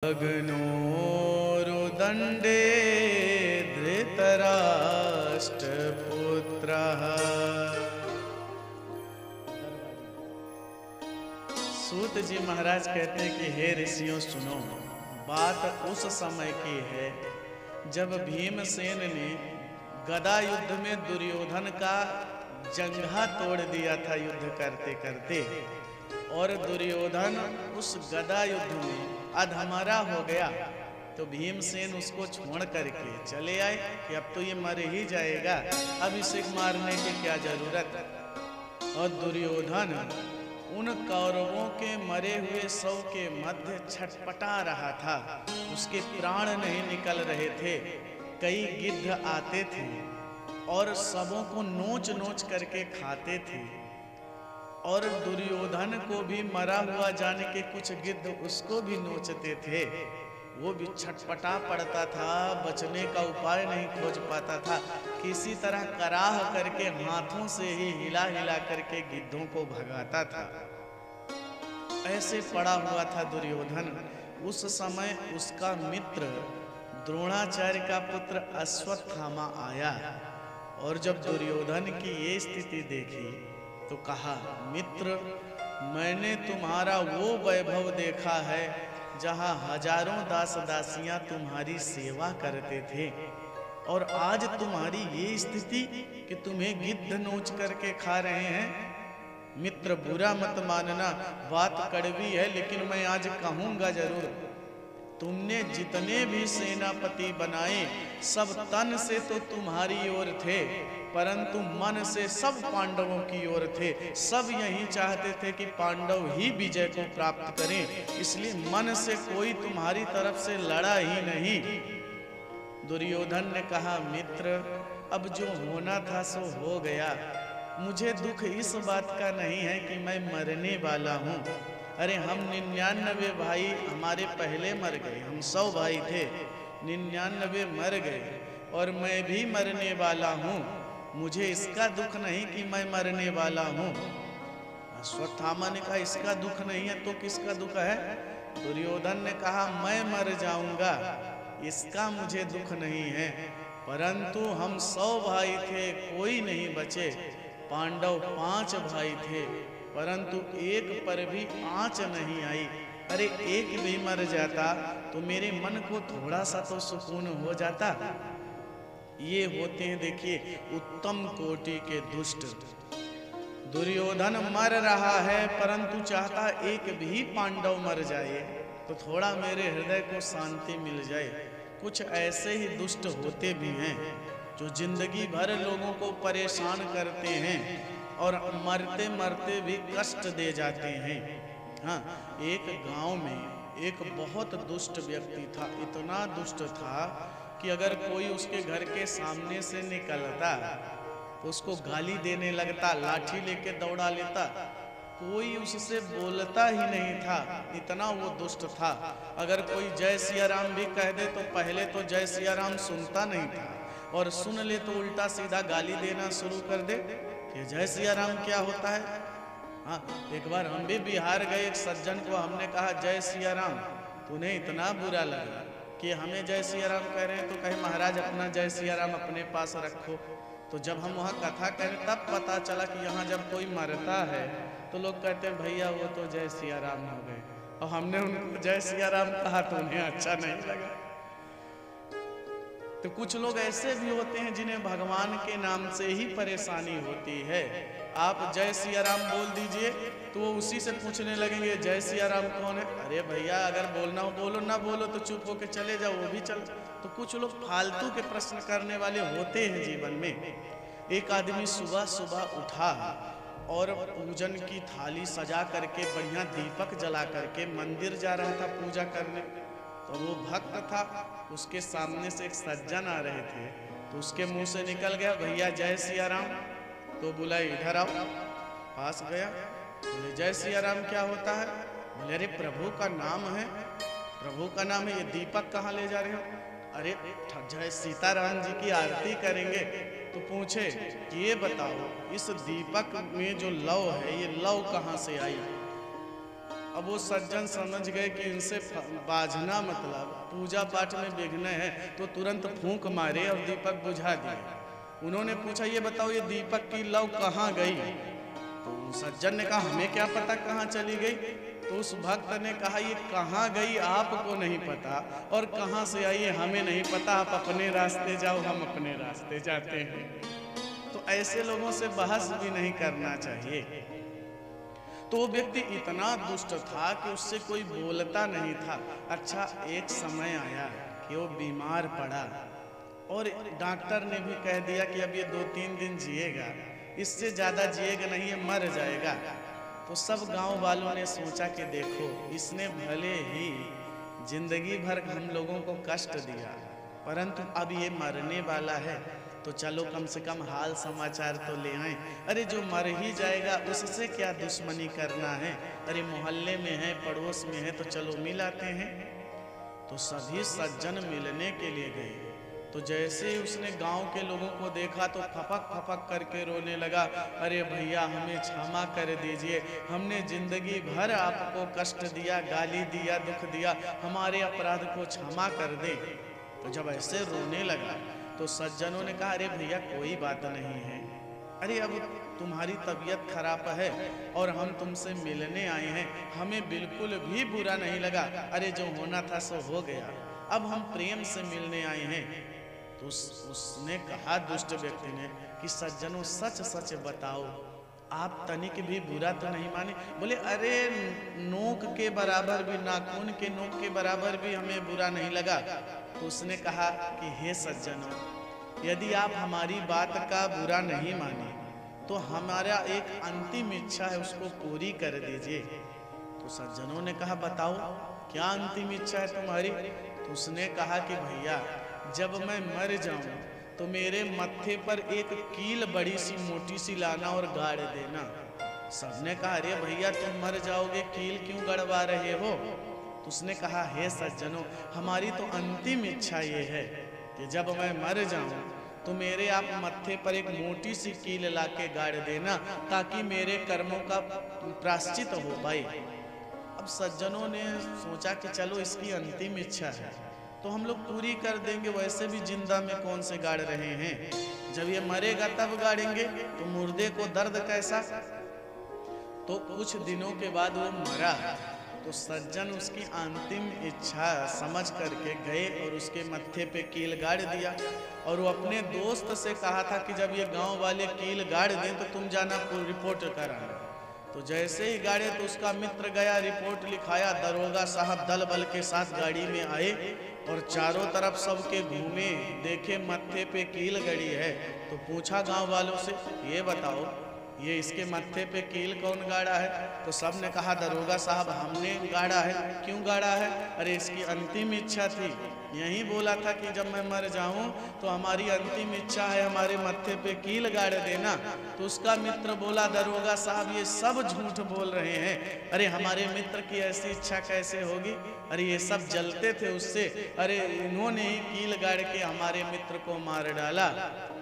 अग्नोरुदण्डे धृतराष्ट्रपुत्रः। सूत जी महाराज कहते हैं कि हे ऋषियों सुनो, बात उस समय की है जब भीमसेन ने गदा युद्ध में दुर्योधन का जंघा तोड़ दिया था युद्ध करते करते, और दुर्योधन उस गदा युद्ध में अधमरा हो गया। तो भीमसेन उसको छोड़ करके चले आए कि अब तो ये मर ही जाएगा, अब इसे मारने की क्या जरूरत। और दुर्योधन उन कौरवों के मरे हुए शव के मध्य छटपटा रहा था, उसके प्राण नहीं निकल रहे थे। कई गिद्ध आते थे और सबों को नोच नोच करके खाते थे, और दुर्योधन को भी मरा हुआ जाने के कुछ गिद्ध उसको भी नोचते थे। वो भी छटपटा पड़ता था, बचने का उपाय नहीं खोज पाता था। किसी तरह कराह करके हाथों से ही हिला हिला करके गिद्धों को भगाता था। ऐसे पड़ा हुआ था दुर्योधन। उस समय उसका मित्र द्रोणाचार्य का पुत्र अश्वत्थामा आया, और जब दुर्योधन की ये स्थिति देखी तो कहा, मित्र, मैंने तुम्हारा वो वैभव देखा है जहाँ हजारों दास दासियां तुम्हारी सेवा करते थे, और आज तुम्हारी ये स्थिति कि तुम्हें गिद्ध नोच करके खा रहे हैं। मित्र, बुरा मत मानना, बात कड़वी है लेकिन मैं आज कहूंगा जरूर। तुमने जितने भी सेनापति बनाए सब तन से तो तुम्हारी ओर थे, परंतु मन से सब पांडवों की ओर थे। सब यही चाहते थे कि पांडव ही विजय को प्राप्त करें, इसलिए मन से कोई तुम्हारी तरफ से लड़ा ही नहीं। दुर्योधन ने कहा, मित्र, अब जो होना था सो हो गया। मुझे दुख इस बात का नहीं है कि मैं मरने वाला हूँ। अरे हम 99 भाई हमारे पहले मर गए, हम 100 भाई थे, 99 मर गए और मैं भी मरने वाला हूँ। मुझे इसका दुख नहीं कि मैं मरने वाला हूँ। अश्वत्थामा ने कहा, इसका दुख नहीं है तो किसका दुख है? दुर्योधन ने कहा, मैं मर जाऊंगा, इसका मुझे दुख नहीं है, परंतु हम 100 भाई थे, कोई नहीं बचे। पांडव 5 भाई थे, परंतु एक पर भी आँच नहीं आई। अरे एक भी मर जाता तो मेरे मन को थोड़ा सा तो सुकून हो जाता। ये होते हैं, देखिए, उत्तम कोटि के दुष्ट। दुर्योधन मर रहा है परंतु चाहता एक भी पांडव मर जाए तो थोड़ा मेरे हृदय को शांति मिल जाए। कुछ ऐसे ही दुष्ट होते भी हैं जो जिंदगी भर लोगों को परेशान करते हैं और मरते मरते भी कष्ट दे जाते हैं। हाँ, एक गांव में एक बहुत दुष्ट व्यक्ति था, इतना दुष्ट था कि अगर कोई उसके घर के सामने से निकलता तो उसको गाली देने लगता, लाठी लेके दौड़ा लेता, कोई उससे बोलता ही नहीं था, इतना वो दुष्ट था। अगर कोई जय सिया राम भी कह दे तो पहले तो जय सिया राम सुनता नहीं था, और सुन ले तो उल्टा सीधा गाली देना शुरू कर दे कि जय सिया राम क्या होता है। हाँ, एक बार हम भी बिहार गए, एक सज्जन को हमने कहा जय सिया राम, तो उन्हें इतना बुरा लगा कि हमें जय सिया राम कह रहे हैं, तो कहे महाराज अपना जय सिया राम अपने पास रखो। तो जब हम वहाँ कथा करें तब पता चला कि यहाँ जब कोई मरता है तो लोग कहते हैं भैया वो तो जय सिया राम हो गए, और हमने उनको जय सिया राम कहा तो उन्हें अच्छा नहीं लगा। तो कुछ लोग ऐसे भी होते हैं जिन्हें भगवान के नाम से ही परेशानी होती है। आप जय सिया राम बोल दीजिए तो वो उसी से पूछने लगेंगे जय सिया राम कौन है। अरे भैया अगर बोलना हो बोलो, ना बोलो तो चुप होके चले जाओ, वो भी चल। तो कुछ लोग फालतू के प्रश्न करने वाले होते हैं जीवन में। एक आदमी सुबह सुबह उठा और पूजन की थाली सजा करके बढ़िया दीपक जला करके मंदिर जा रहा था पूजा करने। तो वो भक्त था, उसके सामने से एक सज्जन आ रहे थे, तो उसके मुंह से निकल गया भैया जय सिया राम। तो बोला इधर आओ, पास गया, बोले जय सिया राम क्या होता है? बोले अरे प्रभु का नाम है। प्रभु का नाम है, ये दीपक कहाँ ले जा रहे हो? अरे जय सीताराम जी की आरती करेंगे। तो पूछे कि ये बताओ इस दीपक में जो लौ है ये लौ कहाँ से आई? अब वो सज्जन समझ गए कि इनसे बाझना मतलब पूजा पाठ में विघ्न है, तो तुरंत फूंक मारे और दीपक बुझा दिए। उन्होंने पूछा, ये बताओ ये दीपक की लौ कहाँ गई? तो सज्जन ने कहा, हमें क्या पता कहाँ चली गई। तो उस भक्त ने कहा, ये कहाँ गई आपको नहीं पता और कहाँ से आई हमें नहीं पता, आप अपने रास्ते जाओ, हम अपने रास्ते जाते हैं। तो ऐसे लोगों से बहस भी नहीं करना चाहिए। तो वो व्यक्ति इतना दुष्ट था कि उससे कोई बोलता नहीं था। अच्छा, एक समय आया कि वो बीमार पड़ा और डॉक्टर ने भी कह दिया कि अब ये 2-3 दिन जिएगा, इससे ज़्यादा जिएगा नहीं, ये मर जाएगा। तो सब गांव वालों ने सोचा कि देखो, इसने भले ही जिंदगी भर हम लोगों को कष्ट दिया, परंतु अब ये मरने वाला है, तो चलो कम से कम हाल समाचार तो ले आए। अरे जो मर ही जाएगा उससे क्या दुश्मनी करना है, अरे मोहल्ले में है, पड़ोस में है, तो चलो मिलाते हैं। तो सभी सज्जन मिलने के लिए गए। तो जैसे उसने गांव के लोगों को देखा तो फपक फपक करके रोने लगा, अरे भैया हमें क्षमा कर दीजिए, हमने जिंदगी भर आपको कष्ट दिया, गाली दिया, दुख दिया, हमारे अपराध को क्षमा कर दे। तो जब ऐसे रोने लगा तो सज्जनों ने कहा, अरे भैया कोई बात नहीं है, अरे अब तुम्हारी तबीयत खराब है और हम तुमसे मिलने आए हैं, हमें बिल्कुल भी बुरा नहीं लगा, अरे जो होना था सो हो गया, अब हम प्रेम से मिलने आए हैं। तो उसने कहा, दुष्ट व्यक्ति ने, कि सज्जनों सच सच बताओ, आप तनिक भी बुरा तो नहीं माने? बोले, अरे नोक के बराबर भी, नाखून के नोक के बराबर भी हमें बुरा नहीं लगा। तो उसने कहा कि हे सज्जनों, यदि आप हमारी बात का बुरा नहीं माने तो हमारा एक अंतिम इच्छा है, उसको पूरी कर दीजिए। तो सज्जनों ने कहा, बताओ क्या अंतिम इच्छा है तुम्हारी? तो उसने कहा कि भैया जब मैं मर जाऊं तो मेरे मत्थे पर एक कील बड़ी सी मोटी सी लाना और गाड़ देना। सबने कहा, अरे भैया तुम मर जाओगे, कील क्यों गड़वा रहे हो? तो उसने कहा, हे सज्जनों, हमारी तो अंतिम इच्छा ये है कि जब मैं मर जाऊं तो मेरे आप मत्थे पर एक मोटी सी कील ला के गाड़ देना, ताकि मेरे कर्मों का प्रायश्चित हो पाए। अब सज्जनों ने सोचा कि चलो इसकी अंतिम इच्छा है तो हम लोग पूरी कर देंगे, वैसे भी जिंदा में कौन से गाड़ रहे हैं, जब ये मरेगा तब गाड़ेंगे, तो मुर्दे को दर्द कैसा। तो कुछ दिनों के बाद वो मरा, तो सज्जन उसकी अंतिम इच्छा समझ करके गए और उसके मत्थे पे कील गाड़ दिया। और वो अपने दोस्त से कहा था कि जब ये गांव वाले कील गाड़ दें तो तुम जाना रिपोर्ट कराना। तो जैसे ही गाड़े तो उसका मित्र गया, रिपोर्ट लिखाया, दरोगा साहब दल बल के साथ गाड़ी में आए और चारों तरफ सबके घूमे, देखे मत्थे पे कील गड़ी है। तो पूछा गांव वालों से, ये बताओ ये इसके मत्थे पे कील कौन गाड़ा है? तो सब ने कहा, दरोगा साहब हमने गाड़ा है। क्यों गाड़ा है? अरे इसकी अंतिम इच्छा थी, यही बोला था कि जब मैं मर जाऊं तो हमारी अंतिम इच्छा है हमारे मत्थे पे कील गाड़ देना। तो उसका मित्र बोला, दरोगा साहब ये सब झूठ बोल रहे हैं, अरे हमारे मित्र की ऐसी इच्छा कैसे होगी, अरे ये सब जलते थे उससे, अरे इन्होंने ही कील गाड़ के हमारे मित्र को मार डाला।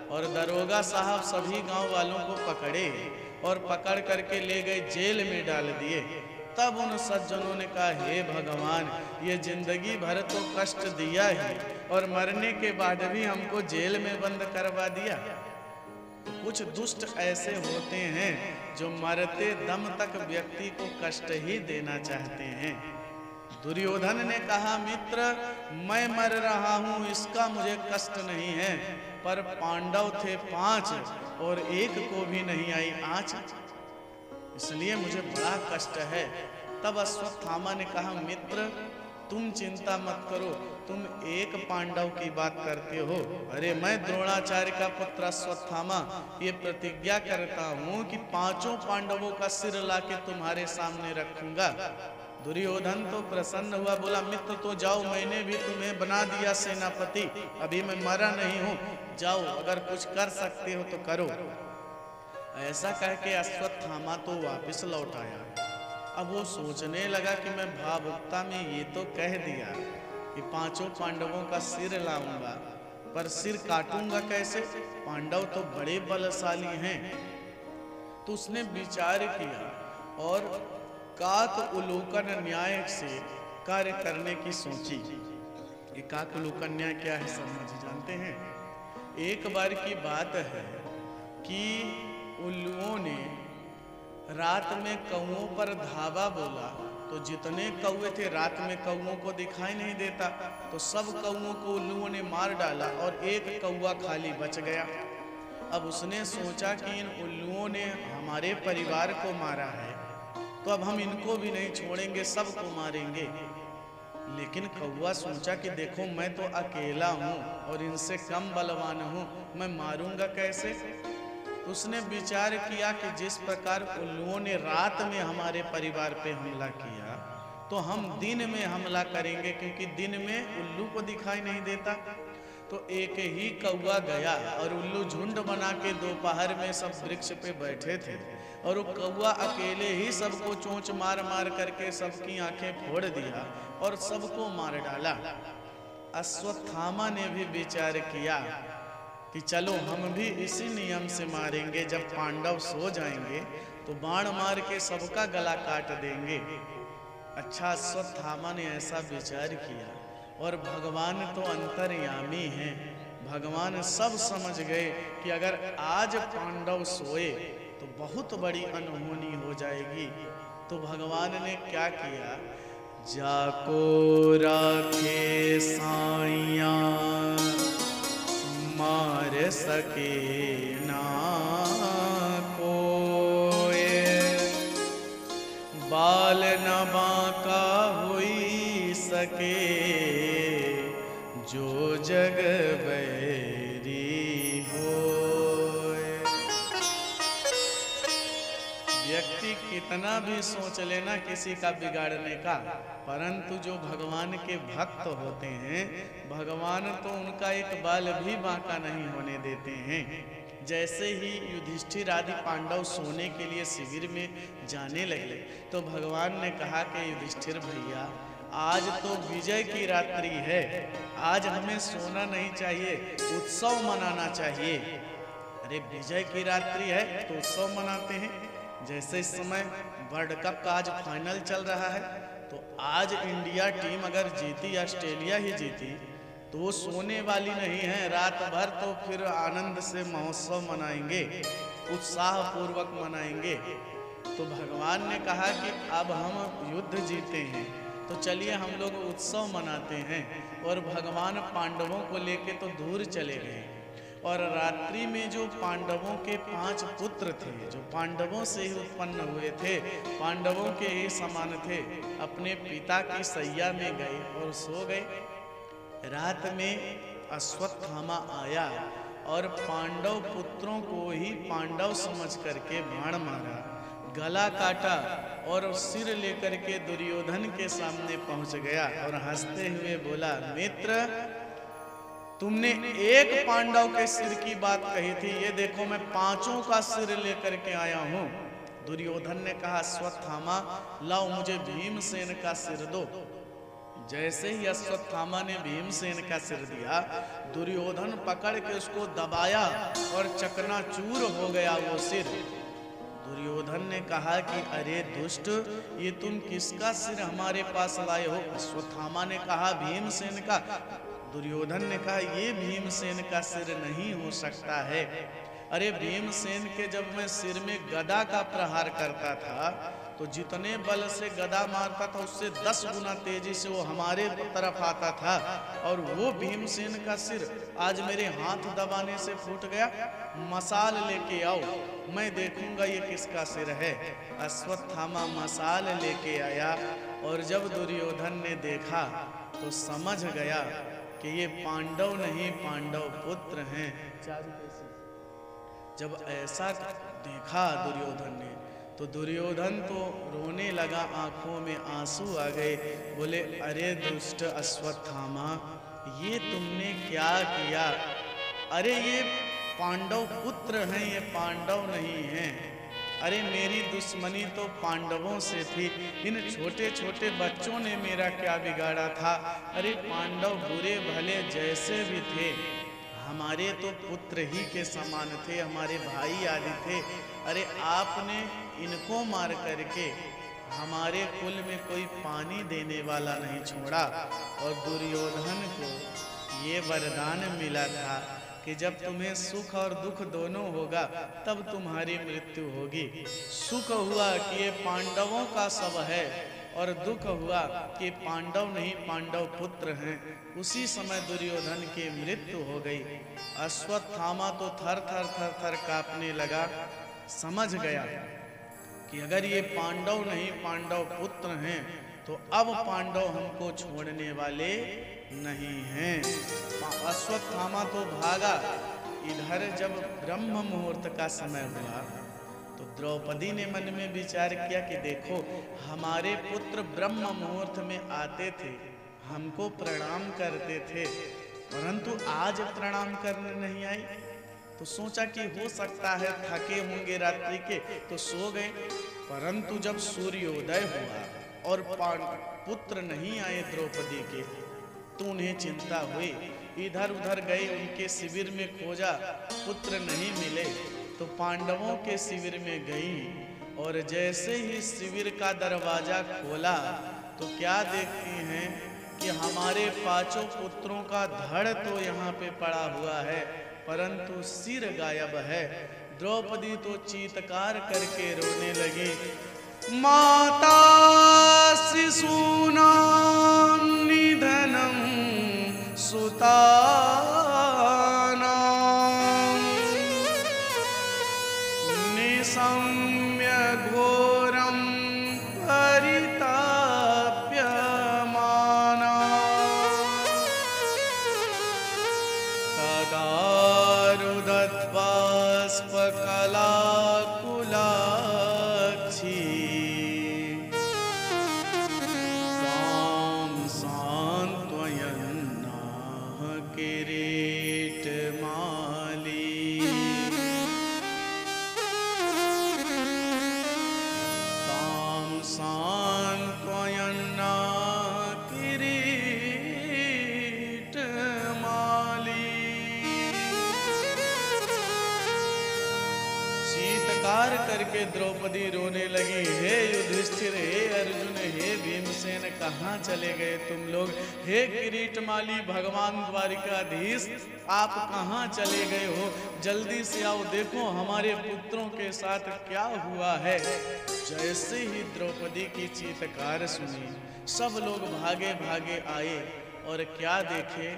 और दरोगा साहब सभी गांव वालों को पकड़े और पकड़ करके ले गए, जेल में डाल दिए। तब उन सज्जनों ने कहा, हे भगवान, ये जिंदगी भर तो कष्ट दिया ही और मरने के बाद भी हमको जेल में बंद करवा दिया। तो कुछ दुष्ट ऐसे होते हैं जो मरते दम तक व्यक्ति को कष्ट ही देना चाहते हैं। दुर्योधन ने कहा, मित्र मैं मर रहा हूं इसका मुझे कष्ट नहीं है, पर पांडव थे 5 और एक को भी नहीं आई आँच, इसलिए मुझे बड़ा कष्ट है। तब अश्वत्थामा ने कहा, मित्र तुम चिंता मत करो, तुम एक पांडव की बात करते हो, अरे मैं द्रोणाचार्य का पुत्र अश्वत्थामा ये प्रतिज्ञा करता हूँ कि 5 पांडवों का सिर लाके तुम्हारे सामने रखूंगा। दुर्योधन तो प्रसन्न हुआ, बोला, मित्र तो जाओ, मैंने भी तुम्हें बना दिया सेनापति, अभी मैं मरा नहीं हूँ, जाओ अगर कुछ कर सकते हो तो करो। ऐसा कह के अश्वत्थामा तो वापस लौट आया। अब वो सोचने लगा कि मैं भावुकता में ये तो कह दिया कि 5 पांडवों का सिर लाऊंगा, पर सिर काटूंगा कैसे, पांडव तो बड़े बलशाली हैं। तो उसने विचार किया और काक उलूकन न्याय से कार्य करने की सोची। ये काक उलूकन न्याय क्या है शर्मा जी जानते हैं? एक बार की बात है कि उल्लुओं ने रात में कौओं पर धावा बोला, तो जितने कौए थे रात में कौओं को दिखाई नहीं देता, तो सब कौओं को उल्लुओं ने मार डाला और एक कौआ खाली बच गया। अब उसने सोचा कि इन उल्लुओं ने हमारे परिवार को मारा है, तो अब हम इनको भी नहीं छोड़ेंगे, सबको मारेंगे। लेकिन कौआ सोचा कि देखो मैं तो अकेला हूँ और इनसे कम बलवान हूँ, मैं मारूंगा कैसे? उसने विचार किया कि जिस प्रकार उल्लुओं ने रात में हमारे परिवार पे हमला किया, तो हम दिन में हमला करेंगे, क्योंकि दिन में उल्लू को दिखाई नहीं देता। तो एक ही कौआ गया और उल्लू झुंड बना के दोपहर में सब वृक्ष पे बैठे थे, और वो कौआ अकेले ही सबको चोंच मार मार करके सबकी आंखें फोड़ दिया और सबको मार डाला। अश्वत्थामा ने भी विचार किया कि चलो हम भी इसी नियम से मारेंगे, जब पांडव सो जाएंगे तो बाण मार के सबका गला काट देंगे। अच्छा, अश्वत्थामा ने ऐसा विचार किया, और भगवान तो अंतर्यामी हैं, भगवान सब समझ गए कि अगर आज पांडव सोए तो बहुत बड़ी अनहोनी हो जाएगी। तो भगवान ने क्या किया, जाको राखे साइया मार सके ना कोय, बाल न बांका हुई सके जो जग बैरी होय। व्यक्ति कितना भी सोच लेना किसी का बिगाड़ने का, परंतु जो भगवान के भक्त होते हैं, भगवान तो उनका एक बाल भी बांका नहीं होने देते हैं। जैसे ही युधिष्ठिर आदि पांडव सोने के लिए शिविर में जाने लगे, तो भगवान ने कहा कि युधिष्ठिर भैया, आज तो विजय की रात्रि है, आज हमें सोना नहीं चाहिए, उत्सव मनाना चाहिए। अरे विजय की रात्रि है तो उत्सव मनाते हैं। जैसे इस समय वर्ल्ड कप का आज फाइनल चल रहा है, तो आज इंडिया टीम अगर जीती, ऑस्ट्रेलिया ही जीती, तो वो सोने वाली नहीं है, रात भर तो फिर आनंद से महोत्सव मनाएंगे, उत्साह पूर्वक मनाएंगे। तो भगवान ने कहा कि अब हम युद्ध जीते हैं, तो चलिए हम लोग उत्सव मनाते हैं। और भगवान पांडवों को लेके तो दूर चले गए, और रात्रि में जो पांडवों के 5 पुत्र थे, जो पांडवों से ही उत्पन्न हुए थे, पांडवों के ही समान थे, अपने पिता की सैया में गए और सो गए। रात में अश्वत्थामा आया और पांडव पुत्रों को ही पांडव समझ करके बाण मारा, गला काटा और सिर लेकर के दुर्योधन के सामने पहुंच गया और हंसते हुए बोला, मित्र तुमने एक पांडव के सिर की बात कही थी, ये देखो मैं 5 का सिर लेकर के आया हूं। दुर्योधन ने कहा, अश्वत्थामा लाओ मुझे भीमसेन का सिर दो। जैसे ही अश्वत्थामा ने भीमसेन का सिर दिया, दुर्योधन पकड़ के उसको दबाया और चकनाचूर हो गया वो सिर। दुर्योधन ने कहा कि अरे दुष्ट, ये तुम किसका सिर हमारे पास लाए हो? अश्वत्थामा ने कहा भीमसेन का। दुर्योधन ने कहा ये भीमसेन का सिर नहीं हो सकता है। अरे भीमसेन के जब मैं सिर में गदा का प्रहार करता था, तो जितने बल से गदा मारता था उससे 10 गुना तेजी से वो हमारे तरफ आता था, और वो भीमसेन का सिर आज मेरे हाथ दबाने से फूट गया। मसाल लेके आओ, मैं देखूंगा ये किसका सिर है। अश्वत्थामा मसाल लेके आया, और जब दुर्योधन ने देखा तो समझ गया कि ये पांडव नहीं, पांडव पुत्र हैं। जब ऐसा देखा दुर्योधन ने, तो दुर्योधन तो रोने लगा, आंखों में आंसू आ गए। बोले, अरे दुष्ट अश्वत्थामा, ये तुमने क्या किया? अरे ये पांडव पुत्र हैं, ये पांडव नहीं हैं। अरे मेरी दुश्मनी तो पांडवों से थी, इन छोटे छोटे बच्चों ने मेरा क्या बिगाड़ा था? अरे पांडव बुरे भले जैसे भी थे, हमारे तो पुत्र ही के समान थे, हमारे भाई आदि थे। अरे आपने इनको मार करके हमारे कुल में कोई पानी देने वाला नहीं छोड़ा। और दुर्योधन को ये वरदान मिला था कि जब तुम्हें सुख और दुख दोनों होगा तब तुम्हारी मृत्यु होगी। सुख हुआ कि ये पांडवों का शव है, और दुख हुआ कि पांडव नहीं पांडव पुत्र हैं। उसी समय दुर्योधन की मृत्यु हो गई। अश्वत्थामा तो थर थर थर थर कांपने लगा, समझ गया कि अगर ये पांडव नहीं पांडव पुत्र हैं तो अब पांडव हमको छोड़ने वाले नहीं हैं। अश्वत्थामा तो भागा। इधर जब ब्रह्म मुहूर्त का समय हुआ तो द्रौपदी ने मन में विचार किया कि देखो, हमारे पुत्र ब्रह्म मुहूर्त में आते थे, हमको प्रणाम करते थे, परंतु आज प्रणाम करने नहीं आई। तो सोचा कि हो सकता है थके होंगे रात्रि के तो सो गए। परंतु जब सूर्योदय हुआ और पुत्र नहीं आए द्रौपदी के तो उन्हें चिंता हुई। इधर उधर गए, उनके शिविर में खोजा, पुत्र नहीं मिले तो पांडवों के शिविर में गई। और जैसे ही शिविर का दरवाजा खोला तो क्या देखती हैं कि हमारे पांचों पुत्रों का धड़ तो यहाँ पे पड़ा हुआ है, परंतु सिर गायब है। द्रौपदी तो चीत्कार करके रोने लगी, माता शिशूनां निधनं सुतानां निशम्य घोरं परिताप्यमाना तदा रुदत्बाष्पकलाकुलाक्षी तां सान्त्वयन्नाह किरीटमाली। तां सान्त्वयन्नाह किरीटमाली। चीत्कार करके द्रौपदी रोने लगी, हे युधिष्ठिर, हे अर्जुन, हे भीमसेन, कहाँ चले गए तुम लोग? हे किरीटमाली भगवान द्वारिकाधीश, आप कहाँ चले गए हो? जल्दी से आओ, देखो हमारे पुत्रों के साथ क्या हुआ है। जैसे ही द्रौपदी की चीत्कार सुनी सब लोग भागे भागे आए और क्या देखे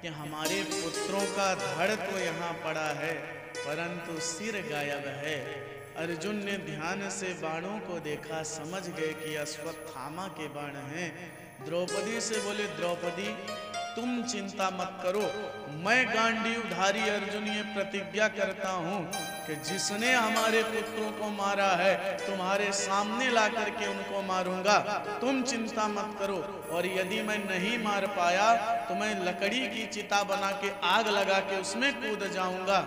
कि हमारे पुत्रों का धड़ तो यहाँ पड़ा है परंतु सिर गायब है। अर्जुन ने ध्यान से बाणों को देखा, समझ गए कि अश्वत्थामा के बाण हैं। द्रौपदी से बोले, द्रौपदी तुम चिंता मत करो, मैं गांडीवधारी अर्जुन ये प्रतिज्ञा करता हूँ कि जिसने हमारे पुत्रों को मारा है तुम्हारे सामने ला करके उनको मारूंगा, तुम चिंता मत करो। और यदि मैं नहीं मार पाया तो मैं लकड़ी की चिता बना के आग लगा के उसमें कूद जाऊंगा।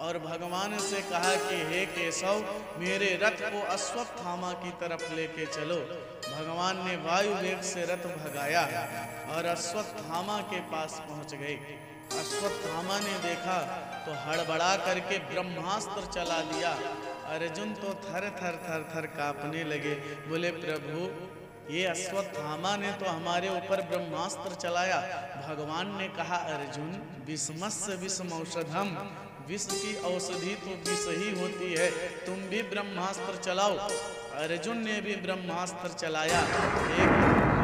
और भगवान से कहा कि हे केशव, मेरे रथ को अश्वत्थामा की तरफ लेके चलो। भगवान ने वायु वेग से रथ भगाया और अश्वत्थामा के पास पहुंच गए। अश्वत्थामा ने देखा तो हड़बड़ा करके ब्रह्मास्त्र चला दिया। अर्जुन तो थर थर थर थर कांपने लगे, बोले प्रभु ये अश्वत्थामा ने तो हमारे ऊपर ब्रह्मास्त्र चलाया। भगवान ने कहा, अर्जुन विषमस्य विषमौषधम, विष की औषधि तो विष ही होती है, तुम भी ब्रह्मास्त्र चलाओ। अर्जुन ने भी ब्रह्मास्त्र चलाया। एक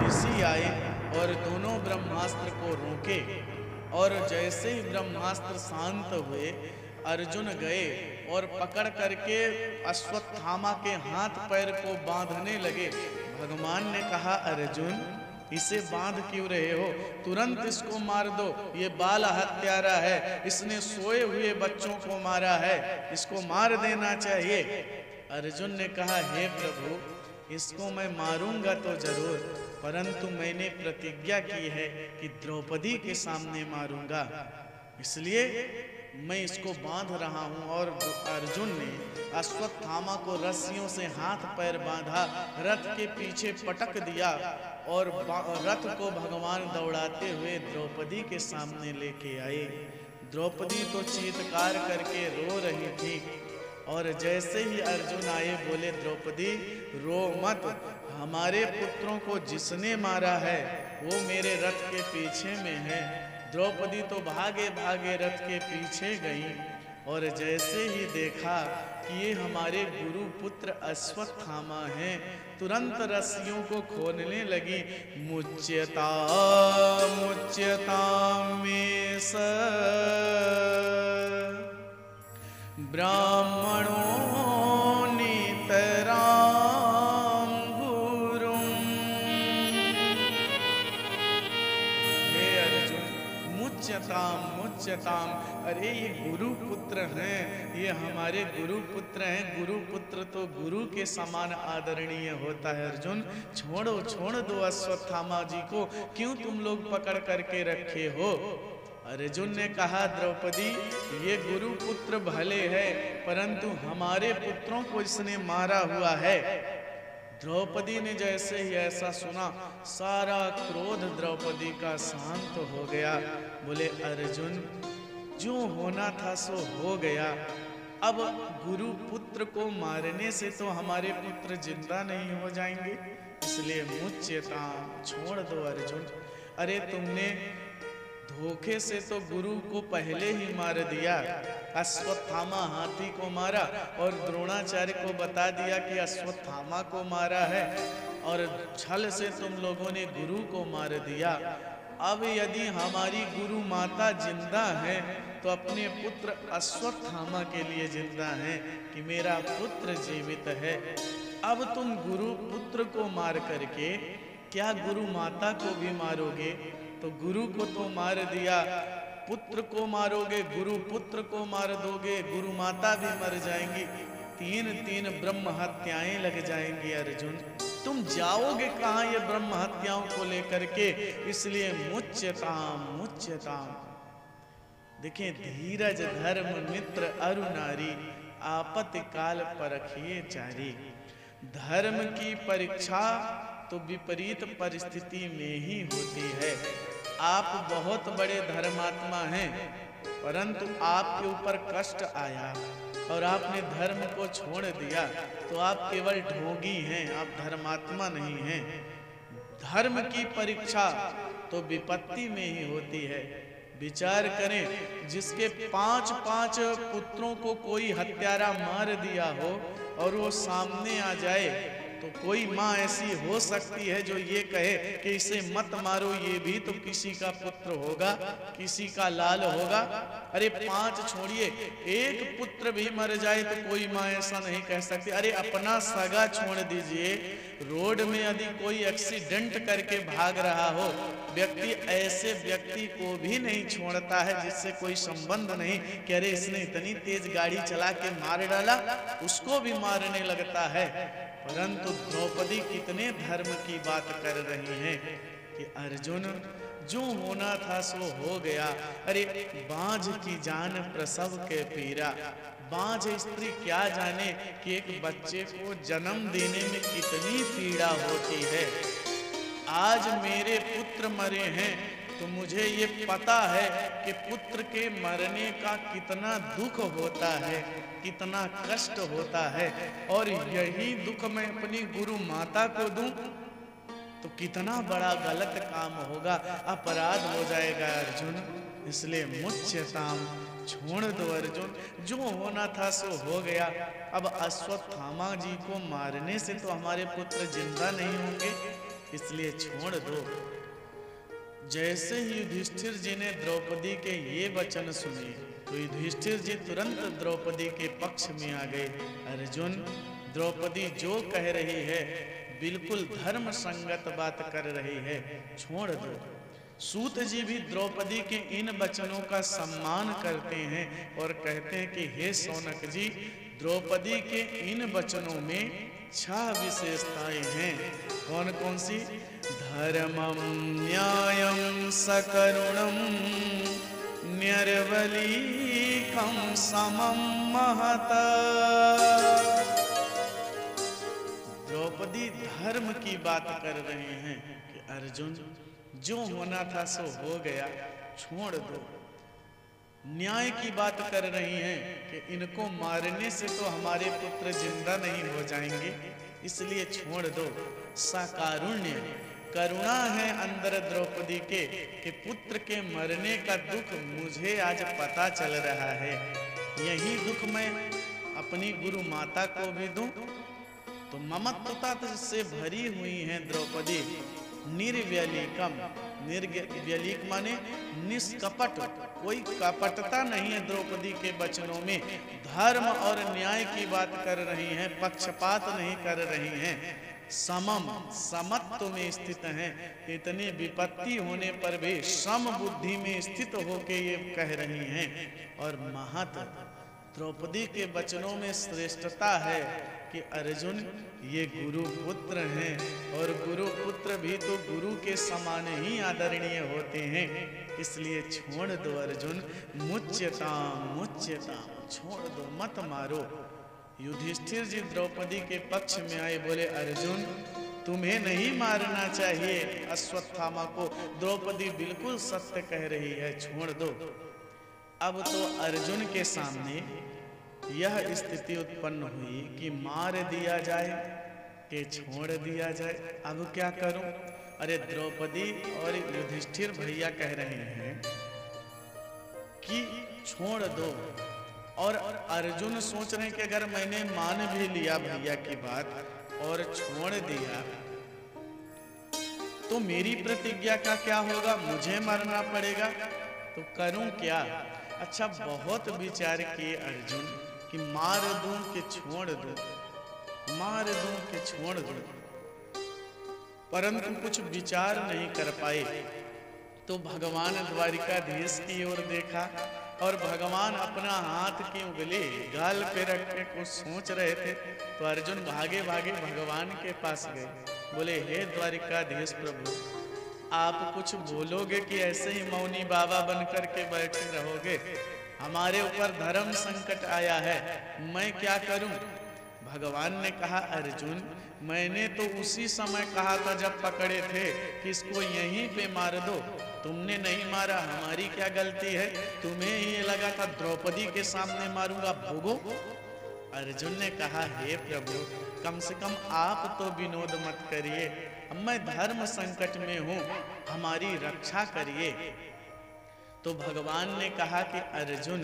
ऋषि आए और दोनों ब्रह्मास्त्र को रोके और जैसे ही ब्रह्मास्त्र शांत हुए अर्जुन गए और पकड़ करके अश्वत्थामा के हाथ पैर को बांधने लगे। भगवान ने कहा, अर्जुन इसे बांध क्यों रहे हो? तुरंत इसको मार दो, ये बाल हत्यारा है, इसने सोए हुए बच्चों को मारा है, इसको मार देना चाहिए। अर्जुन ने कहा, हे प्रभु इसको मैं मारूंगा तो जरूर, परंतु मैंने प्रतिज्ञा की है कि द्रौपदी के सामने मारूंगा, इसलिए मैं इसको बांध रहा हूं। और अर्जुन ने अश्वत्थामा को रस्सियों से हाथ पैर बांधा, रथ के पीछे पटक दिया और रथ को भगवान दौड़ाते हुए द्रौपदी के सामने लेके आए। द्रौपदी तो चीत्कार करके रो रही थी। और जैसे ही अर्जुन आए बोले द्रौपदी रो मत, हमारे पुत्रों को जिसने मारा है वो मेरे रथ के पीछे में है। द्रौपदी तो भागे भागे रथ के पीछे गई और जैसे ही देखा कि ये हमारे गुरु पुत्र अश्वत्थामा हैं, तुरंत रस्सियों को खोलने लगी। मुच्यता मुच्यता में स ब्राह्मणों नितरां गुरुं। हे अर्जुन, मुच्यताम मुच्यताम, अरे ये गुरु पुत्र हैं, ये हमारे गुरु पुत्र हैं। गुरु पुत्र तो गुरु के समान आदरणीय होता है। अर्जुन छोड़ो, छोड़ दो अश्वत्थामा जी को, क्यों तुम लोग पकड़ करके रखे हो। अर्जुन ने कहा द्रौपदी ये गुरु पुत्र भले है, परंतु हमारे पुत्रों को इसने मारा हुआ है। द्रौपदी ने जैसे ही ऐसा सुना, सारा क्रोध द्रौपदी का शांत हो गया। बोले अर्जुन जो होना था सो हो गया, अब गुरु पुत्र को मारने से तो हमारे पुत्र जिंदा नहीं हो जाएंगे, इसलिए मुच्यता छोड़ दो अर्जुन। अरे तुमने धोखे से तो गुरु को पहले ही मार दिया, अश्वत्थामा हाथी को मारा और द्रोणाचार्य को बता दिया कि अश्वत्थामा को मारा है, और छल से तुम लोगों ने गुरु को मार दिया। अब यदि हमारी गुरु माता जिंदा है तो अपने पुत्र अश्वत्थामा के लिए जिंदा है कि मेरा पुत्र जीवित है। अब तुम गुरु पुत्र को मार करके क्या गुरु माता को भी मारोगे? तो गुरु को तो मार दिया, पुत्र को मारोगे, गुरु पुत्र को मार दोगे, गुरु माता भी मर जाएंगी, तीन तीन ब्रह्म हत्याएं लग जाएंगी। अर्जुन तुम जाओगे कहाँ ये ब्रह्म हत्याओं को लेकर के? इसलिए मुच्यताम मुच्यताम। देखें, धीरज धर्म मित्र अरु नारी, आपत्ति काल परखिए चारी। धर्म की परीक्षा तो विपरीत परिस्थिति में ही होती है। आप बहुत बड़े धर्मात्मा हैं, परंतु आपके ऊपर कष्ट आया और आपने धर्म को छोड़ दिया तो आप केवल ढोंगी हैं, आप धर्मात्मा नहीं हैं। धर्म की परीक्षा तो विपत्ति में ही होती है। विचार करें, जिसके 5-5 पुत्रों को कोई हत्यारा मार दिया हो और वो सामने आ जाए तो कोई माँ ऐसी हो सकती है जो ये कहे कि इसे मत मारो, ये भी तो किसी का पुत्र होगा, किसी का लाल होगा। अरे 5 छोड़िए, एक पुत्र भी मर जाए तो कोई माँ ऐसा नहीं कह सकती। अरे अपना सगा छोड़ दीजिए, रोड में यदि कोई एक्सीडेंट करके भाग रहा हो, व्यक्ति ऐसे व्यक्ति को भी नहीं छोड़ता है जिससे कोई संबंध नहीं कि अरे इसने इतनी तेज गाड़ी चला के मार डाला, उसको भी मारने लगता है। परंतु द्रौपदी कितने धर्म की बात कर रही हैं कि अर्जुन जो होना था सो हो गया। अरे बांझ की जान प्रसव के पीरा, बांझ स्त्री क्या जाने कि एक बच्चे को जन्म देने में कितनी पीड़ा होती है। आज मेरे पुत्र मरे हैं तो मुझे ये पता है कि पुत्र के मरने का कितना दुख होता है, कितना कष्ट होता है, और यही दुख मैं अपनी गुरु माता को दूं तो कितना बड़ा गलत काम होगा, अपराध हो जाएगा अर्जुन। इसलिए मुच्यताम छोड़ दो अर्जुन, जो होना था सो हो गया। अब अश्वत्थामा जी को मारने से तो हमारे पुत्र जिंदा नहीं होंगे, इसलिए छोड़ दो। जैसे ही युधिष्ठिर जी ने द्रौपदी के ये वचन सुने तो युधिष्ठिर जी तुरंत द्रौपदी के पक्ष में आ गए। अर्जुन, द्रौपदी जो कह रही है बिल्कुल धर्म संगत बात कर रही है, छोड़ दो। सूत जी भी द्रौपदी के इन वचनों का सम्मान करते हैं और कहते हैं कि हे सौनक जी, द्रौपदी के इन वचनों में 6 विशेषताएं हैं। कौन कौन सी? धर्मं न्यायं सकरुणं न्यर्वलीकं समं महत। द्रौपदी धर्म की बात कर रहे हैं कि अर्जुन जो होना था सो हो गया, छोड़ दो। न्याय की बात कर रही हैं कि इनको मारने से तो हमारे पुत्र जिंदा नहीं हो जाएंगे, इसलिए छोड़ दो। साकारुण्य करुणा है अंदर द्रौपदी के कि पुत्र के मरने का दुख मुझे आज पता चल रहा है। यही दुख मैं अपनी गुरु माता को भी दूं। तो ममत्वता से भरी हुई है द्रौपदी। निर्व्यलीकम, निर्व्यलीक माने निष्कपट, कोई कपटता नहीं है द्रौपदी के वचनों में। धर्म और न्याय की बात कर रही हैं, पक्षपात नहीं कर रही हैं। समम, समत्व में स्थित हैं। इतनी विपत्ति होने पर भी सम बुद्धि में स्थित होके ये कह रही हैं। और महत द्रौपदी के वचनों में श्रेष्ठता है कि अर्जुन ये गुरु पुत्र हैं, और गुरु पुत्र भी तो गुरु के समान ही आदरणीय होते हैं। इसलिए छोड़ दो अर्जुन, मुच्यताम मुच्यताम, छोड़ दो, मत मारो। युधिष्ठिर जी द्रौपदी के पक्ष में आए, बोले अर्जुन तुम्हें नहीं मारना चाहिए अश्वत्थामा को। द्रौपदी बिल्कुल सत्य कह रही है, छोड़ दो। अब तो अर्जुन के सामने यह स्थिति उत्पन्न हुई कि मार दिया जाए कि छोड़ दिया जाए। अब क्या करूं? अरे द्रौपदी और युधिष्ठिर भैया कह रहे हैं कि छोड़ दो, और अर्जुन सोच रहे हैं कि अगर मैंने मान भी लिया भैया की बात और छोड़ दिया तो मेरी प्रतिज्ञा का क्या होगा, मुझे मरना पड़ेगा, तो करूं क्या? अच्छा, बहुत विचार किए अर्जुन कि मार दूं कि छोड़ दूं, मार दूं कि छोड़ दूं, परंतु कुछ विचार नहीं कर पाए। तो भगवान द्वारिकाधीश की ओर देखा और भगवान अपना हाथ की उंगली गाल पे रख के कुछ सोच रहे थे। तो अर्जुन भागे भागे भगवान के पास गए, बोले हे द्वारिकाधीश प्रभु, आप कुछ बोलोगे कि ऐसे ही मौनी बाबा बन कर के बैठे रहोगे? हमारे ऊपर धर्म संकट आया है, मैं क्या करूं? भगवान ने कहा अर्जुन, मैंने तो उसी समय कहा था जब पकड़े थे कि इसको यहीं पे मार दो, तुमने नहीं मारा, हमारी क्या गलती है? तुम्हें ये लगा था द्रौपदी के सामने मारूंगा, भोगो। अर्जुन ने कहा हे प्रभु, कम से कम आप तो विनोद मत करिए, मैं धर्म संकट में हूँ, हमारी रक्षा करिए। तो भगवान ने कहा कि अर्जुन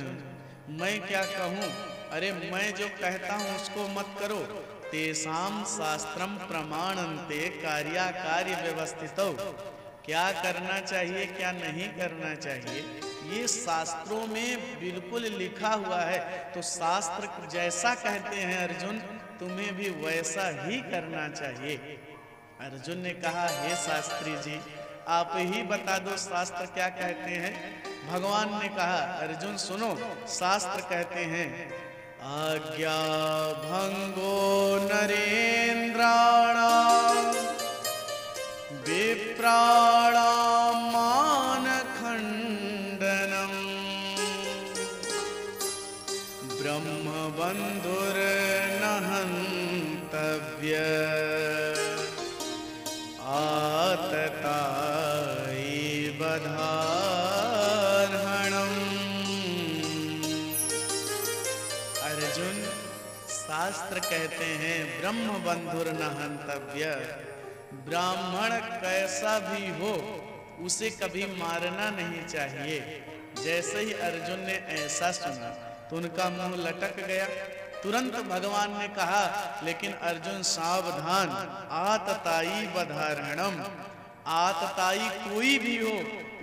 मैं क्या कहूँ? अरे मैं जो कहता हूँ उसको मत करो। तेसाम शास्त्रम प्रमाणन्ते कार्याकार्य व्यवस्थितो, क्या करना चाहिए क्या नहीं करना चाहिए ये शास्त्रों में बिल्कुल लिखा हुआ है। तो शास्त्र जैसा कहते हैं अर्जुन, तुम्हें भी वैसा ही करना चाहिए। अर्जुन ने कहा हे शास्त्री जी, आप ही बता दो शास्त्र क्या कहते हैं। भगवान ने कहा अर्जुन सुनो, शास्त्र कहते हैं आज्ञा भंगो नरेंद्राणाम विप्राणाम मान खंडनम ब्रह्म बंधुर नहंतव्य आतताई बधारणम। अर्जुन, शास्त्र कहते हैं ब्रह्म बंधुर न हंतव्य, ब्राह्मण कैसा भी हो उसे कभी मारना नहीं चाहिए। जैसे ही अर्जुन ने ऐसा सुना तो उनका मुंह लटक गया। तुरंत भगवान ने कहा लेकिन अर्जुन सावधान, आतताई बधारणम, आतताई कोई भी हो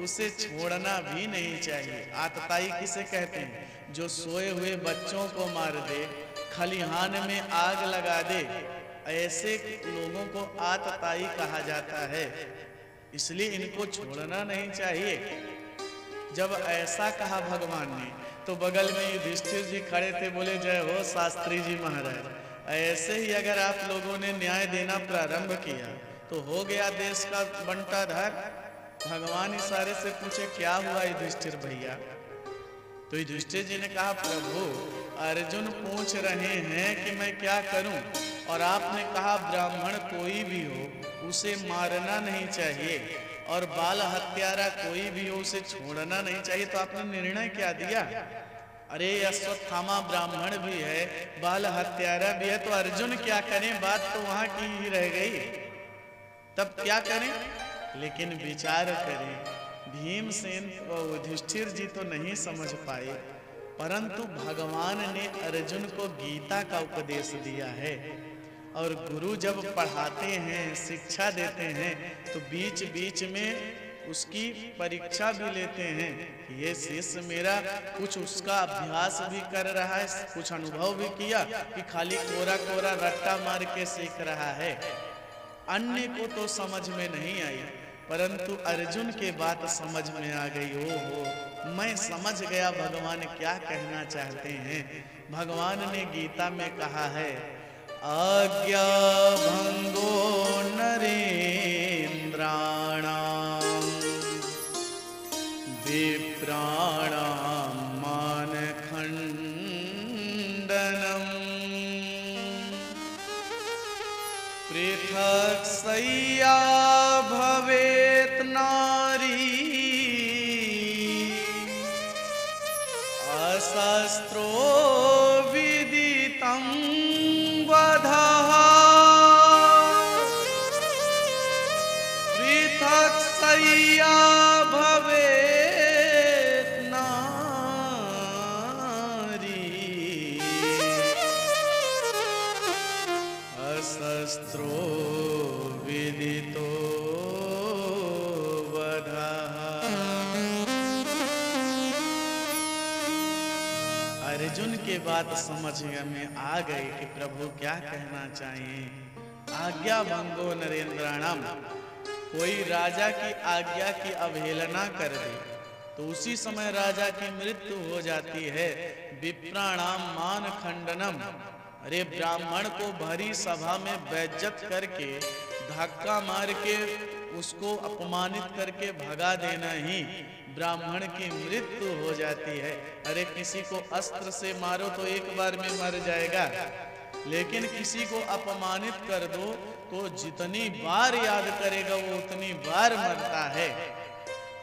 उसे छोड़ना भी नहीं चाहिए। आतताई किसे कहते हैं? जो सोए हुए बच्चों को मार दे, खलिहान में आग लगा दे, ऐसे लोगों को आतताई कहा जाता है। इसलिए इनको छोड़ना नहीं चाहिए। जब ऐसा कहा भगवान ने तो बगल में युधिष्ठिर जी खड़े थे, बोले जय हो शास्त्री जी महाराज। ऐसे ही अगर आप लोगों ने न्याय देना प्रारंभ किया तो हो गया देश का बंटाधार। भगवान इशारे से पूछे क्या हुआ युधिष्ठिर भैया? तो युधिष्ठिर जी ने कहा प्रभु अर्जुन पूछ रहे हैं कि मैं क्या करूं, और आपने कहा ब्राह्मण कोई भी हो उसे मारना नहीं चाहिए, और बाल हत्यारा कोई भी हो उसे छोड़ना नहीं चाहिए, तो आपने निर्णय क्या दिया? अरे अश्वत्थामा ब्राह्मण भी है, बाल हत्यारा भी है, तो अर्जुन क्या करें? बात तो वहां की ही रह गई। तब क्या करें? लेकिन विचार करें, भीमसेन और युधिष्ठिर जी तो नहीं समझ पाए, परंतु भगवान ने अर्जुन को गीता का उपदेश दिया है। और गुरु जब पढ़ाते हैं, शिक्षा देते हैं, तो बीच बीच में उसकी परीक्षा भी लेते हैं कि ये शिष्य मेरा कुछ उसका अभ्यास भी कर रहा है, कुछ अनुभव भी किया, कि खाली कोरा कोरा रट्टा मार के सीख रहा है। अन्य को तो समझ में नहीं आई, परंतु अर्जुन के बात समझ में आ गई। ओहो, मैं समझ गया भगवान क्या कहना चाहते हैं। भगवान ने गीता में कहा है, आज्ञा भंगो नरेंद्राणाम विप्राणाम मानखंडनम पृथक सय्या भवेत नारी अशस्त्रो विदितं वधः पृथक सय्या भवेत नारी अशस्त्रो विदितो अर्जुन के बात समझ में आ गए कि प्रभु क्या कहना चाहिए। आज्ञा भंगो नरेंद्राणाम, कोई राजा की आज्ञा की अवहेलना कर दे तो उसी समय राजा की मृत्यु हो जाती है। विप्राणाम मान खंडनम, अरे ब्राह्मण को भरी सभा में बेइज्जत करके, धक्का मार के उसको अपमानित करके भगा देना ही ब्राह्मण की मृत्यु हो जाती है। अरे किसी को अस्त्र से मारो तो एक बार में मर जाएगा, लेकिन किसी को अपमानित कर दो तो जितनी बार याद करेगा वो उतनी बार मरता है।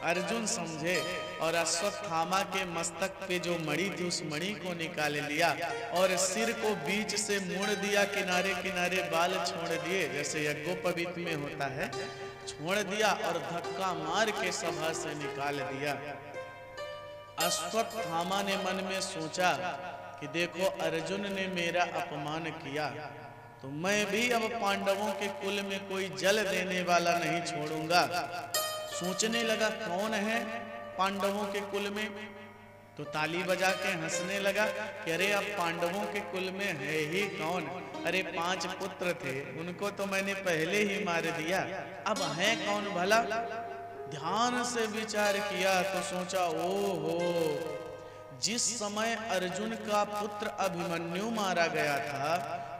अर्जुन समझे और अश्वत्थामा के मस्तक पे जो मणि थी उस मणि को निकाल लिया और सिर को बीच से मोड़ दिया, किनारे किनारे बाल छोड़ दिए जैसे यज्ञोपवीत में होता है, छोड़ दिया और धक्का मार के सभा से निकाल दिया। अश्वत्थामा ने मन में सोचा कि देखो अर्जुन ने मेरा अपमान किया तो मैं भी अब पांडवों के कुल में कोई जल देने वाला नहीं छोड़ूंगा। सोचने लगा कौन है पांडवों के कुल में, तो ताली बजा के हंसने लगा कि अरे अब पांडवों के कुल में है ही कौन, अरे 5 पुत्र थे उनको तो मैंने पहले ही मार दिया, अब है कौन भला। ध्यान से विचार किया तो सोचा ओहो, जिस समय अर्जुन का पुत्र अभिमन्यु मारा गया था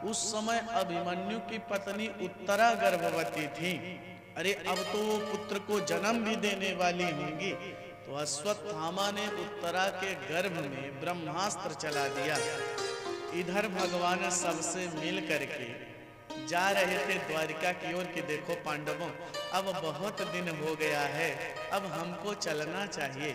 उस समय अभिमन्यु की पत्नी उत्तरा गर्भवती थी। अरे अब तो वो पुत्र को जन्म भी देने वाली होंगी। तो अश्वत्थामा ने उत्तरा के गर्भ में ब्रह्मास्त्र चला दिया। इधर भगवान सबसे मिल करके जा रहे थे द्वारिका की ओर कि देखो पांडवों, अब बहुत दिन हो गया है, अब हमको चलना चाहिए।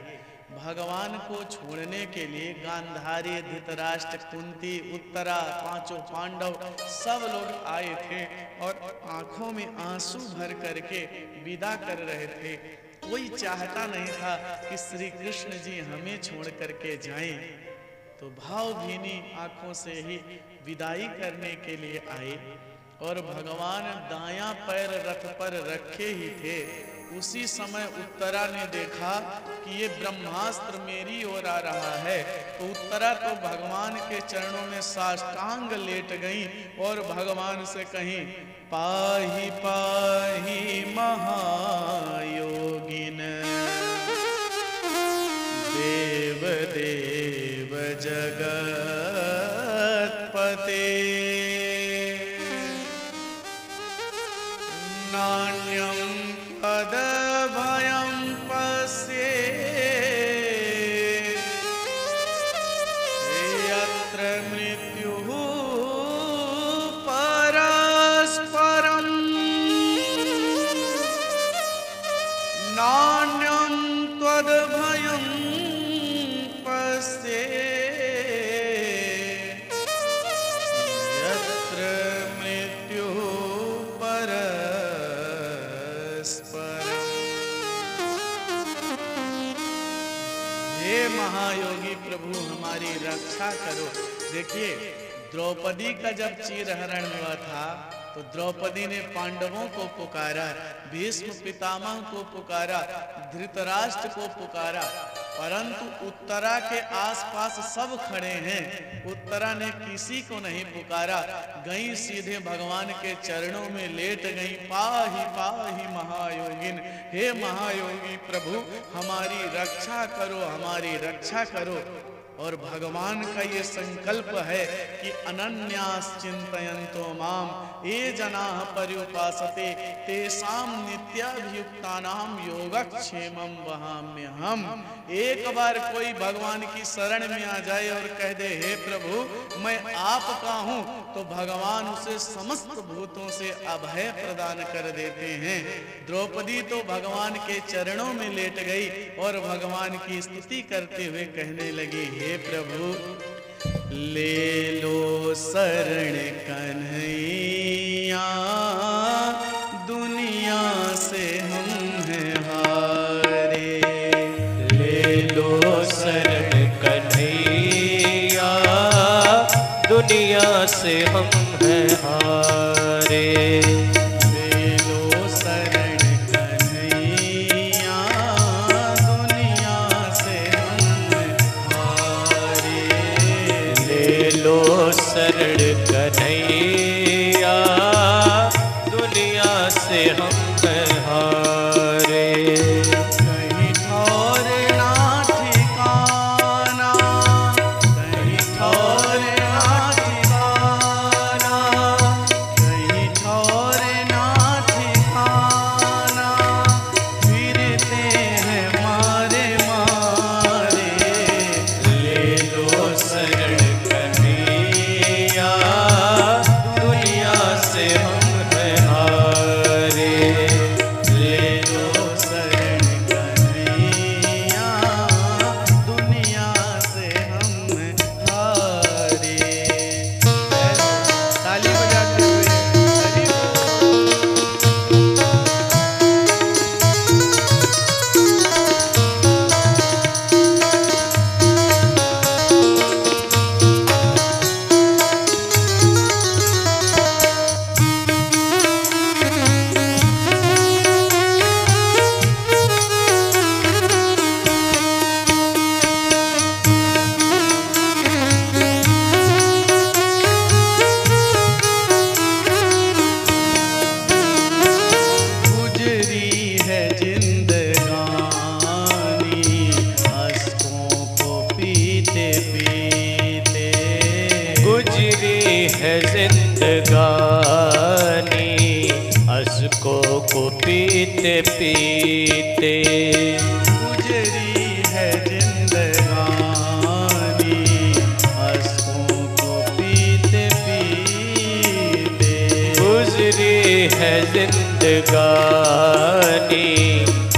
भगवान को छोड़ने के लिए गांधारी, धृतराष्ट्र, कुंती, उत्तरा, 5 पांडव सब लोग आए थे और आंखों में आंसू भर करके विदा कर रहे थे। कोई चाहता नहीं था कि श्री कृष्ण जी हमें छोड़ करके जाएं, तो भावभीनी आंखों से ही विदाई करने के लिए आए। और भगवान दायां पैर रथ पर रखे ही थे, उसी समय उत्तरा ने देखा कि ये ब्रह्मास्त्र मेरी ओर आ रहा है। तो उत्तरा तो भगवान के चरणों में साष्टांग लेट गई और भगवान से कहीं पाहि पाहि महायोगिन देव देव जगतपते नान्यं पद भयं पश्येत् यत्र मृत्युः परस्परम् हे महायोगी प्रभु हमारी रक्षा करो। देखिए, द्रौपदी का जब चीरहरण हुआ था तो द्रौपदी ने पांडवों को पुकारा, भीष्म पितामह को पुकारा, धृतराष्ट्र को पुकारा, परंतु उत्तरा के आसपास सब खड़े हैं, उत्तरा ने किसी को नहीं पुकारा। गई सीधे भगवान के चरणों में लेट गई, पाहि पाहि महायोगिन, हे महायोगी प्रभु हमारी रक्षा करो, हमारी रक्षा करो। और भगवान का ये संकल्प है कि अनन्यास चिंतयन्तो माम ये जनाः पर्युपासते तेषां नित्याभियुक्तानां योगक्षेमं वहाम्यहम्। एक बार कोई भगवान की शरण में आ जाए और कह दे हे प्रभु मैं आपका हूँ, तो भगवान उसे समस्त भूतों से अभय प्रदान कर देते हैं। द्रौपदी तो भगवान के चरणों में लेट गई और भगवान की स्तुति करते हुए कहने लगी, हे प्रभु ले लो शरण कन्हैया, दुनिया से हम हैं हारे। ले लो शरण कन्हैया, दुनिया से हम हैं हारे। ले लो शरण कन्हैया, दुनिया से हम हारे। ले लो शरण कन्हैया, दुनिया से हम हैं हारे। कहीं ठौर ना ठिकाना, कहीं ठौर ना ठिकाना, कहीं ठौर ना ठिकाना, फिरते हैं मारे मारे। ले लो शरण कन्हैया, दुनिया से हम हैं हारे। ले लो शरण कन्हैया, दुनिया से हम हारे। ताली बजाते हुए हरि बोल। गुजरी है जिंदगानी अश्कों को पीते पीते। गुजरी है जिंदगानी अश्कों को पीते पीते। गुजरी है जिंदगानी अश्कों को पीते पीते। गुजरी है जिंदगानी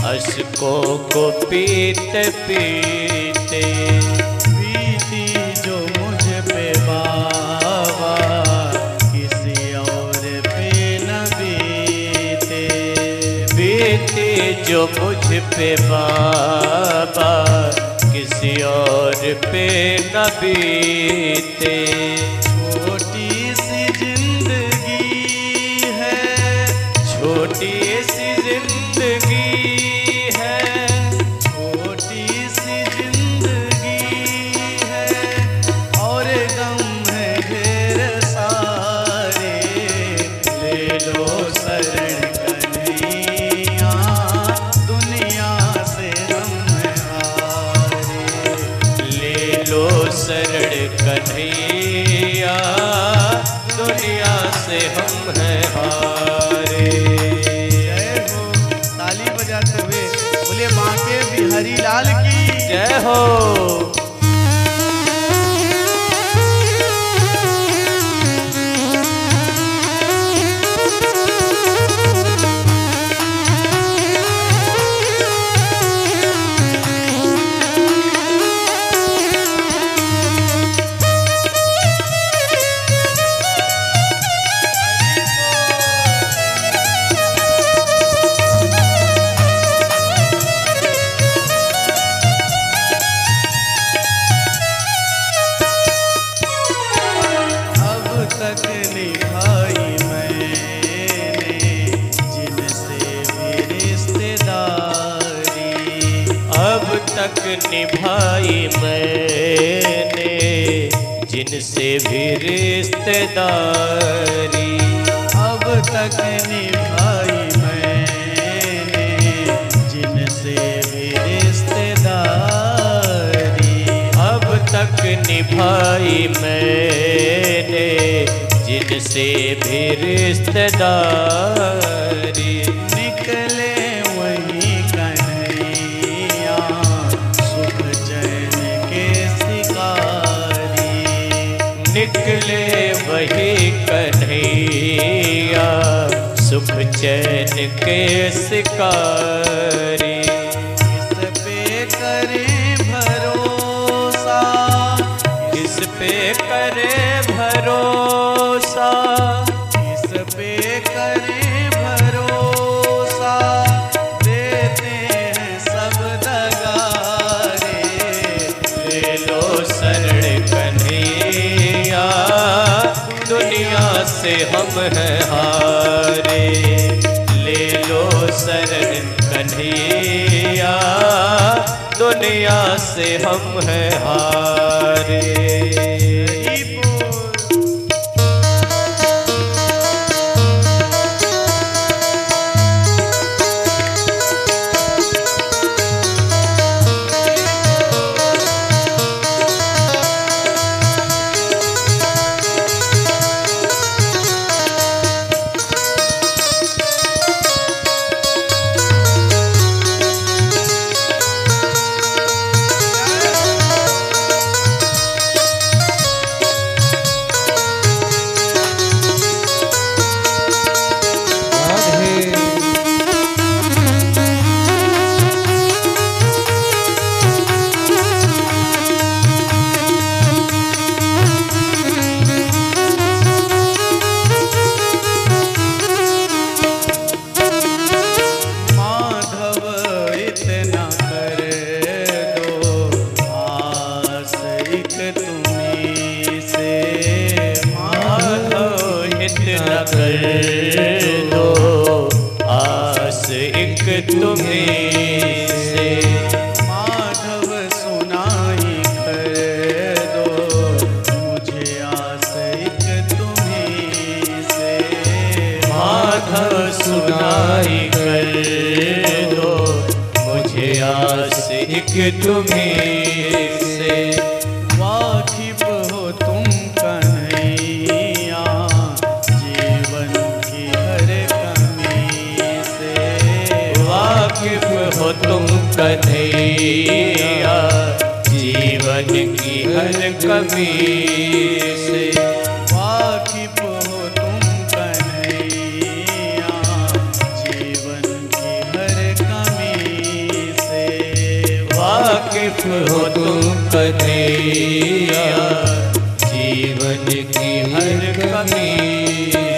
अश्कों को पीते पीते। बीती जो मुझ पे बाबा किसी और पे न बीते। बीती जो मुझ पे बाबा किसी और पे न बीते। छोटी सी जिंदगी है, छोटी सी जिंदगी है, छोटी सी जिंदगी है, और गम है ढेर सारे। ले लो शरण कन्हैया, दुनिया से हम हारे। ले लो शरण कन्हैया, दुनिया से हम हैं हारे। जय हो। ताली बजाते हुए बोले बांके बिहारी लाल की। जय हो। तक निभाई मैंने जिनसे भी रिश्तेदारी, अब तक निभाई मैंने जिनसे भी रिश्तेदारी, अब तक निभाई मैंने जिनसे भी रिश्तेदारी। निकले वही कन्हैया सुख चैन के शिकारी, निकले वही कन्हैया सुख चैन के शिकारी। किस पे करें भरोसा, किस पे करे भरोसा, किस पे करें भरोसा, देते हैं सब दगारे। ले लो शरण कन्हैया दुनिया से हम हैं हारे। ले लो शरण कन्हैया दुनिया से हम हैं हारे। तुम्हीं से माधव सुनाई कर दो मुझे आस एक तुम्हीं से। माधव सुनाई कर दो मुझे आस एक तुम्हीं से। वाकिफ हो तुम कन्हैया जीवन की हर कमी से। वाकिफ हो तुम कन्हैया जीवन की हर कमी से। वाकिफ हो तुम कन्हैया जीवन की हर कमी से। वाकिफ हो तुम कन्हैया जीवन की हर कमी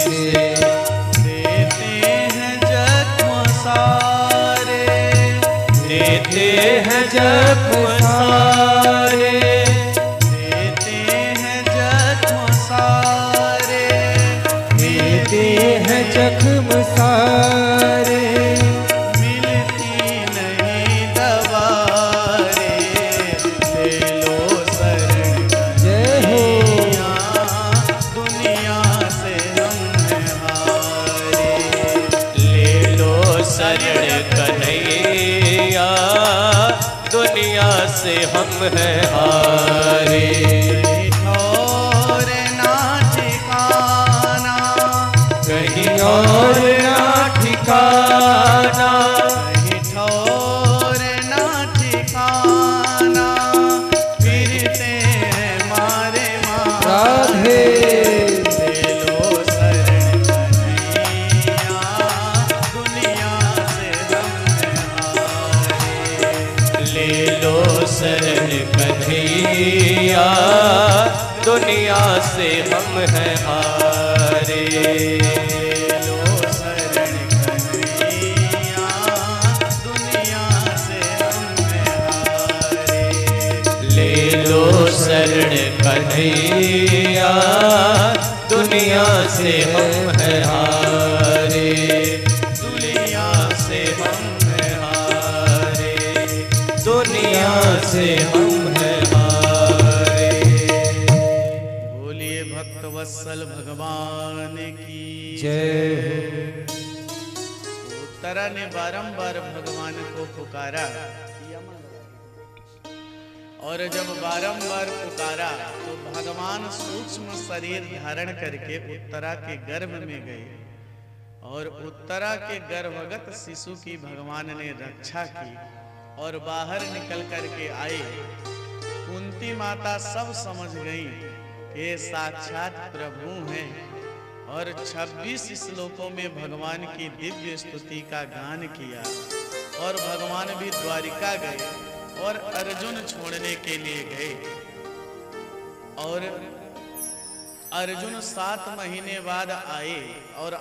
से। देते हैं जख्म सारे, देते हैं जख्म सारे, देते हैं जख्म सारे, देते हैं जख्म सारे। मिलती नहीं दवा रे। ले लो शरण कन्हैया दुनिया से हम हैं हारे। ले लो शरण कन्हैया दुनिया से हम हैं हारे। और ना ठिकाना, कहीं और ना ठिकाना, कहीं ठौर ना ठिकाना। फिरते हैं मारे मारे। ले लो शरण कन्हैया दुनिया से हम हैं हारे। ले लो शरण कन्हैया दुनिया से हम हैं हारे। लो शरण कन्हैया दुनिया से हम हैं हारे। ले लो शरण कन्हैया दुनिया से हम हैं हारे। दुनिया से हम हैं हारे। दुनिया से हम हैं हारे। बोलिए भक्त वत्सल भगवान की जय। उत्तरा ने बारंबार भगवान को पुकारा, और जब बारंबार पुकारा तो भगवान सूक्ष्म शरीर धारण करके उत्तरा के गर्भ में गए, और उत्तरा के गर्भगत शिशु की भगवान ने रक्षा की और बाहर निकल करके आए। कुंती माता सब समझ गई कि ये साक्षात प्रभु हैं, और 26 श्लोकों में भगवान की दिव्य स्तुति का गान किया। और भगवान भी द्वारिका गए और अर्जुन छोड़ने के लिए गए, और अर्जुन 7 महीने बाद आए और